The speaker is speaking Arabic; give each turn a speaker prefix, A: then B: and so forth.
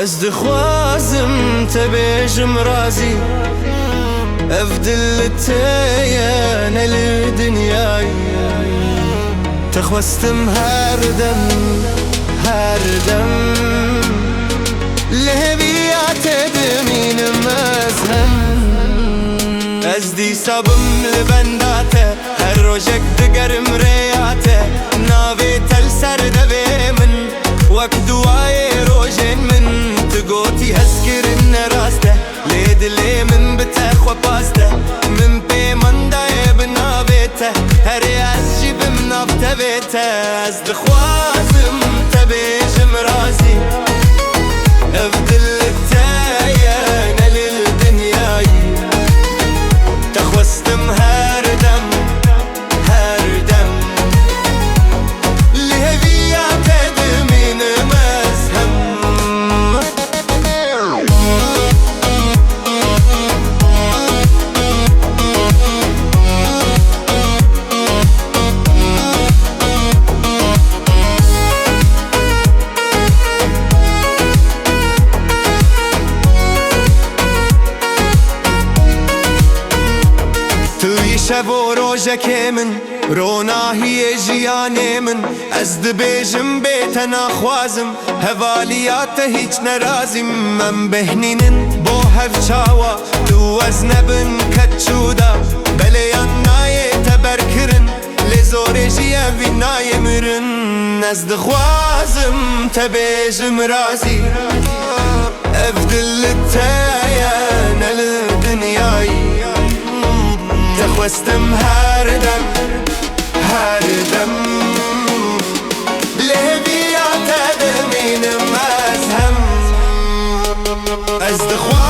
A: از دخوازم تبيجم رازي افدل التيان لدنياي تخوستم هردم لهبيات دمين مزهم از دی سابم لبنداته هر روشك دقرم رياته ناوي تل سر دبي من وك دواي روجين من تقوتي هسكر النراسته ليد لي من بتخوى باسته من بي من داي بنابيته هري اسجي بمنافته بيته از دخوازم تبيجم راسي افدل التايان للدنياي تخوستم هردم لهبيات دمين مزهم توی شب و روژک من روناهی جیانه من از دبیجم بیت ناخوازم هوالیات هیچ نرازیم من بهنینن بو هفچاوا تو از نبن کچودا بلیان نای تبرکرن لزور جیه وی نای مرن از دخوازم تبیجم رازی افدل التایان لدنیای تخوستم هردم لهبيات دمين مزهم از دخوازم